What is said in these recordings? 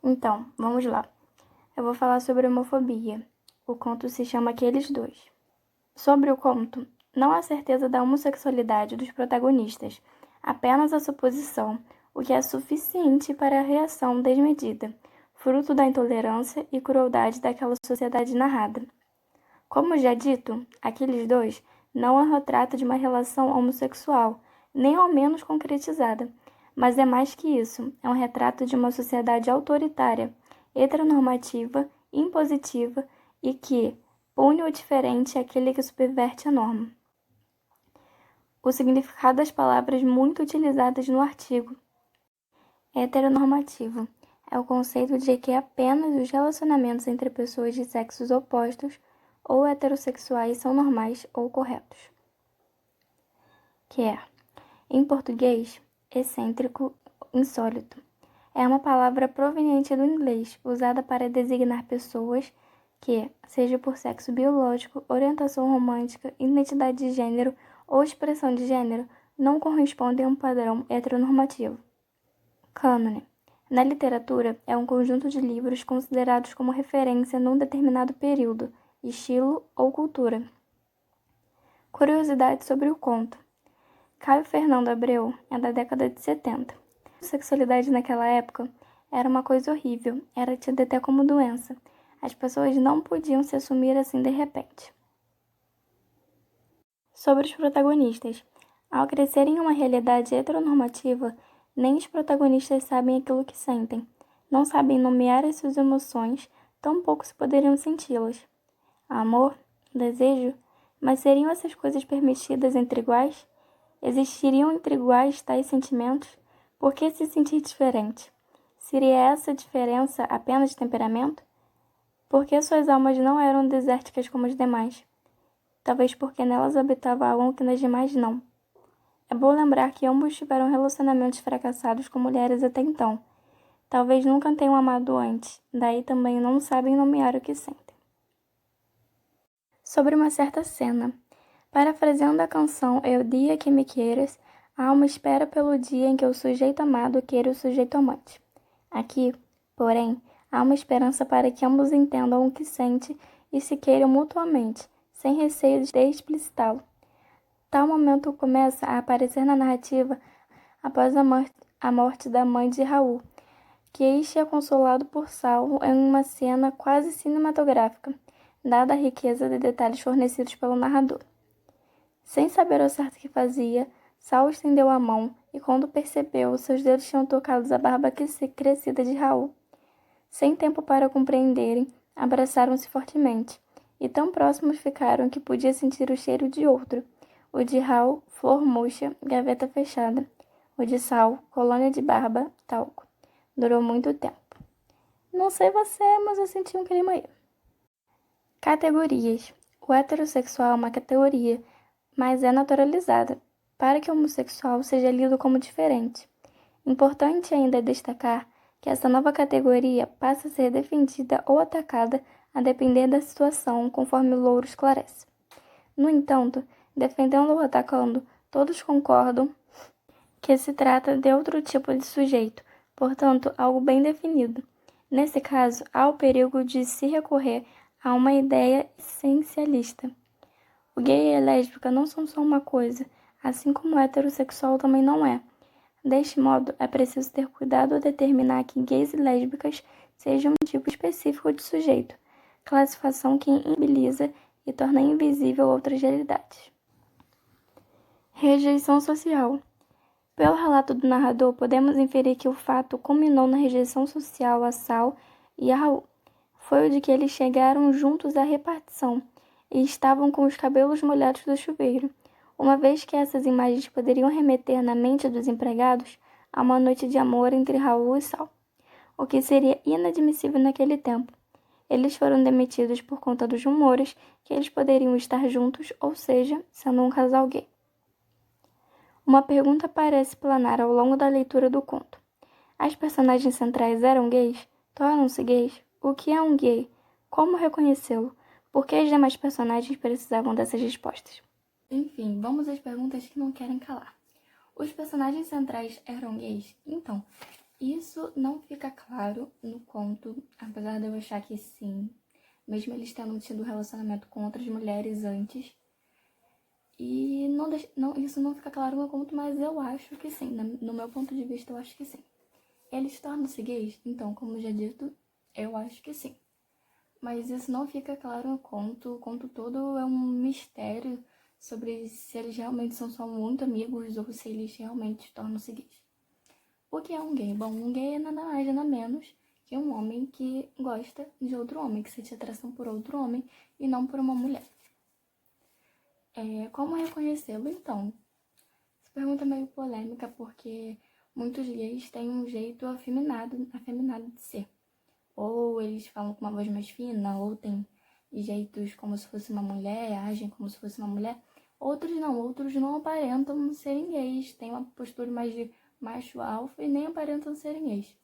Então, vamos lá. Eu vou falar sobre homofobia. O conto se chama Aqueles Dois. Sobre o conto, não há certeza da homossexualidade dos protagonistas, apenas a suposição, o que é suficiente para a reação desmedida, fruto da intolerância e crueldade daquela sociedade narrada. Como já dito, Aqueles Dois não é um retrato de uma relação homossexual, nem ao menos concretizada, mas é mais que isso, é um retrato de uma sociedade autoritária, heteronormativa, impositiva e que pune o diferente àquele que subverte a norma. O significado das palavras muito utilizadas no artigo. Heteronormativo é o conceito de que apenas os relacionamentos entre pessoas de sexos opostos ou heterossexuais são normais ou corretos. Que é, em português, excêntrico, insólito. É uma palavra proveniente do inglês, usada para designar pessoas que, seja por sexo biológico, orientação romântica, identidade de gênero ou expressão de gênero, não correspondem a um padrão heteronormativo. Cânone. Na literatura, é um conjunto de livros considerados como referência num determinado período, estilo ou cultura. Curiosidade sobre o conto. Caio Fernando Abreu é da década de 70. A sexualidade naquela época era uma coisa horrível, era tida até como doença. As pessoas não podiam se assumir assim de repente. Sobre os protagonistas. Ao crescerem em uma realidade heteronormativa, nem os protagonistas sabem aquilo que sentem, não sabem nomear as suas emoções, tampouco se poderiam senti-las. Amor, desejo, mas seriam essas coisas permitidas entre iguais? Existiriam entre iguais tais sentimentos? Por que se sentir diferente? Seria essa diferença apenas de temperamento? Por que suas almas não eram desérticas como as demais? Talvez porque nelas habitava algo que nas demais não. É bom lembrar que ambos tiveram relacionamentos fracassados com mulheres até então. Talvez nunca tenham amado antes, daí também não sabem nomear o que sentem. Sobre uma certa cena. Parafraseando a canção Eu Dia Que Me Queiras, há uma espera pelo dia em que o sujeito amado queira o sujeito amante. Aqui, porém, há uma esperança para que ambos entendam o que sente e se queiram mutuamente, sem receio de explicitá-lo. Tal momento começa a aparecer na narrativa após a morte da mãe de Raul, que este é consolado por Saulo em uma cena quase cinematográfica, dada a riqueza de detalhes fornecidos pelo narrador. Sem saber ao certo o que fazia, Saulo estendeu a mão e, quando percebeu, seus dedos tinham tocado a barba crescida de Raul. Sem tempo para compreenderem, abraçaram-se fortemente, e tão próximos ficaram que podia sentir o cheiro de outro. O de Raul, flor murcha, gaveta fechada. O de Saulo, colônia de barba, talco. Durou muito tempo. Não sei você, mas eu senti um clima aí. Categorias. O heterossexual é uma categoria, mas é naturalizada, para que o homossexual seja lido como diferente. Importante ainda é destacar que essa nova categoria passa a ser defendida ou atacada a depender da situação, conforme Louro esclarece. No entanto, defendendo ou atacando, todos concordam que se trata de outro tipo de sujeito, portanto, algo bem definido. Nesse caso, há o perigo de se recorrer a uma ideia essencialista. O gay e a lésbica não são só uma coisa, assim como o heterossexual também não é. Deste modo, é preciso ter cuidado ao determinar que gays e lésbicas sejam um tipo específico de sujeito, classificação que invibiliza e torna invisível outras realidades. Rejeição social. Pelo relato do narrador, podemos inferir que o fato culminou na rejeição social a Sal e a Raul. Foi o de que eles chegaram juntos à repartição e estavam com os cabelos molhados do chuveiro, uma vez que essas imagens poderiam remeter na mente dos empregados a uma noite de amor entre Raul e Sal, o que seria inadmissível naquele tempo. Eles foram demitidos por conta dos rumores que eles poderiam estar juntos, ou seja, sendo um casal gay. Uma pergunta parece planar ao longo da leitura do conto. As personagens centrais eram gays? Tornam-se gays? O que é um gay? Como reconhecê-lo? Por que as demais personagens precisavam dessas respostas? Enfim, vamos às perguntas que não querem calar. Os personagens centrais eram gays? Então, isso não fica claro no conto, apesar de eu achar que sim, mesmo eles tendo tido relacionamento com outras mulheres antes. E isso não fica claro no conto, mas eu acho que sim. No meu ponto de vista, eu acho que sim. Eles tornam-se gays? Então, como já dito, eu acho que sim. Mas isso não fica claro no conto. O conto todo é um mistério sobre se eles realmente são só muito amigos ou se eles realmente tornam-se gays. O que é um gay? Bom, um gay é nada mais nada menos que um homem que gosta de outro homem, que sente atração por outro homem e não por uma mulher. Como reconhecê-lo, então? Essa pergunta é meio polêmica porque muitos gays têm um jeito afeminado de ser. Ou eles falam com uma voz mais fina, ou têm jeitos como se fosse uma mulher, agem como se fosse uma mulher. Outros não aparentam serem gays, têm uma postura mais de macho alfa e nem aparentam serem gays.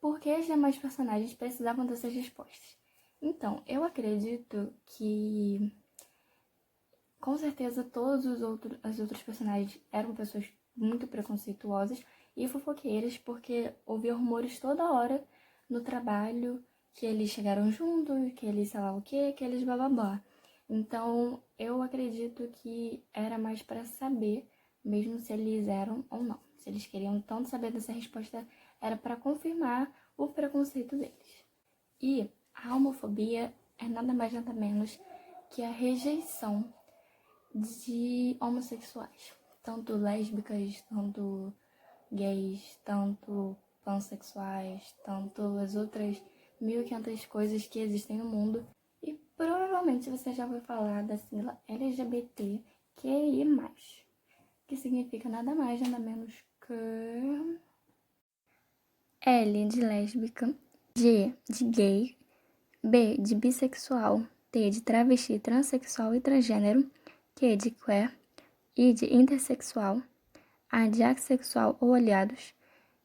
Por que as demais personagens precisavam dessas respostas? Então, eu acredito que com certeza todos as outros personagens eram pessoas muito preconceituosas e fofoqueiras, porque ouvia rumores toda hora no trabalho que eles chegaram juntos, que eles sei lá o que eles blá blá blá. Então, eu acredito que era mais para saber, mesmo se eles eram ou não. Se eles queriam tanto saber dessa resposta, era para confirmar o preconceito deles. E a homofobia é nada mais nada menos que a rejeição de homossexuais, tanto lésbicas, tanto gays, tanto pansexuais, tanto as outras 1.500 coisas que existem no mundo. E provavelmente você já ouviu falar da sigla LGBTQI+, que significa nada mais, nada menos que L de lésbica, G de gay, B de bissexual, T de travesti, transexual e transgênero, Q de queer, I de intersexual, A de assexual ou aliados,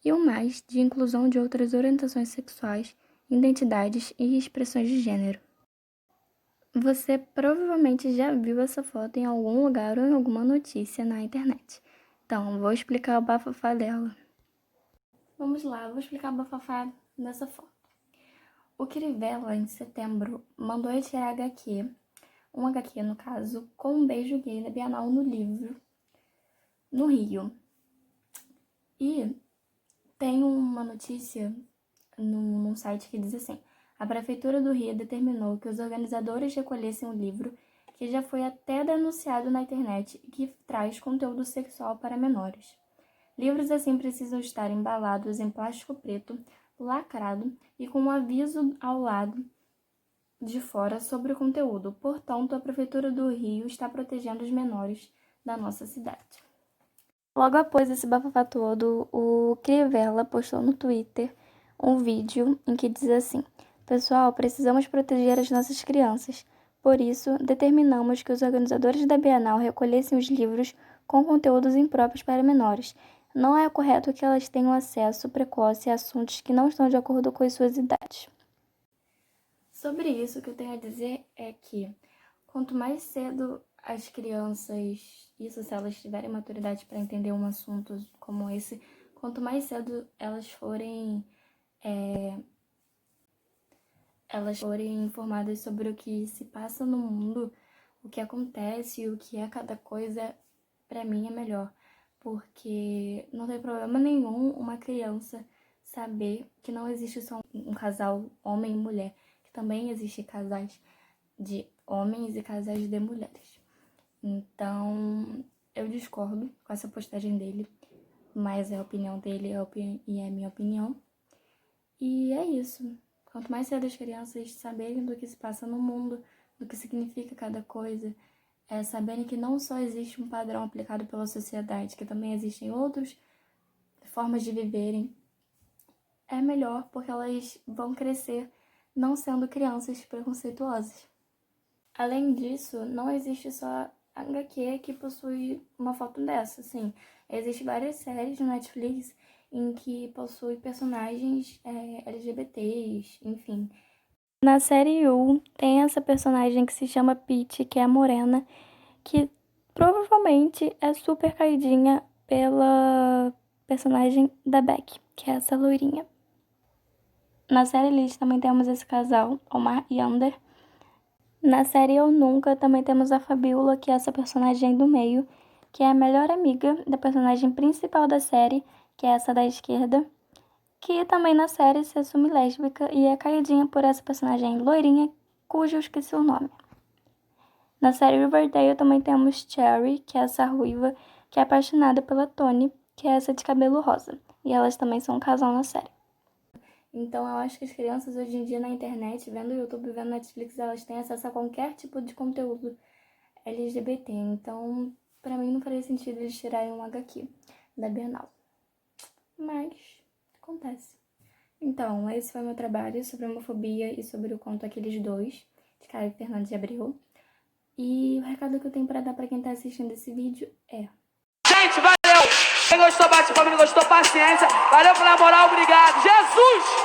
e o mais de inclusão de outras orientações sexuais, identidades e expressões de gênero. Você provavelmente já viu essa foto em algum lugar ou em alguma notícia na internet. Então, vou explicar o bafafá dela. Vamos lá, vou explicar o bafafá dessa foto. O Crivella, em setembro, mandou eu tirar um HQ no caso, com um beijo gay da Bienal no Livro, no Rio. E tem uma notícia num site que diz assim: a Prefeitura do Rio determinou que os organizadores recolhessem o livro, que já foi até denunciado na internet e que traz conteúdo sexual para menores. Livros assim precisam estar embalados em plástico preto, lacrado e com um aviso ao lado de fora sobre o conteúdo. Portanto, a Prefeitura do Rio está protegendo os menores da nossa cidade. Logo após esse bafafá todo, o Crivella postou no Twitter um vídeo em que diz assim: pessoal, precisamos proteger as nossas crianças. Por isso, determinamos que os organizadores da Bienal recolhessem os livros com conteúdos impróprios para menores. Não é correto que elas tenham acesso precoce a assuntos que não estão de acordo com as suas idades. Sobre isso, o que eu tenho a dizer é que quanto mais cedo as crianças, isso se elas tiverem maturidade para entender um assunto como esse, quanto mais cedo elas forem informadas sobre o que se passa no mundo, o que acontece, o que é cada coisa, para mim é melhor. Porque não tem problema nenhum uma criança saber que não existe só um casal homem e mulher, que também existe casais de homens e casais de mulheres. Então, eu discordo com essa postagem dele, mas é a opinião dele e é a minha opinião. E é isso. Quanto mais cedo as crianças saberem do que se passa no mundo, do que significa cada coisa, saberem que não só existe um padrão aplicado pela sociedade, que também existem outras formas de viverem, é melhor, porque elas vão crescer não sendo crianças preconceituosas. Além disso, não existe só HQ que possui uma foto dessa, assim. Existem várias séries no Netflix em que possui personagens LGBTs, enfim. Na série U, tem essa personagem que se chama Peach, que é a morena, que provavelmente é super caidinha pela personagem da Beck, que é essa loirinha. Na série Elite também temos esse casal, Omar e Ander. Na série Eu Nunca também temos a Fabiola, que é essa personagem do meio, que é a melhor amiga da personagem principal da série, que é essa da esquerda, que também na série se assume lésbica e é caidinha por essa personagem loirinha, cujo eu esqueci o nome. Na série Riverdale também temos Cherry, que é essa ruiva, que é apaixonada pela Tony, que é essa de cabelo rosa. E elas também são um casal na série. Então eu acho que as crianças hoje em dia na internet, vendo YouTube, vendo Netflix, elas têm acesso a qualquer tipo de conteúdo LGBT. Então, pra mim não faria sentido eles tirarem um HQ da Bienal. Mas acontece. Então, esse foi meu trabalho sobre homofobia e sobre o conto Aqueles Dois, de Caio Fernandes de Abreu. E o recado que eu tenho pra dar pra quem tá assistindo esse vídeo é... Gente, valeu! Quem gostou, bate palma, quem gostou, paciência. Valeu pela moral, obrigado. Jesus!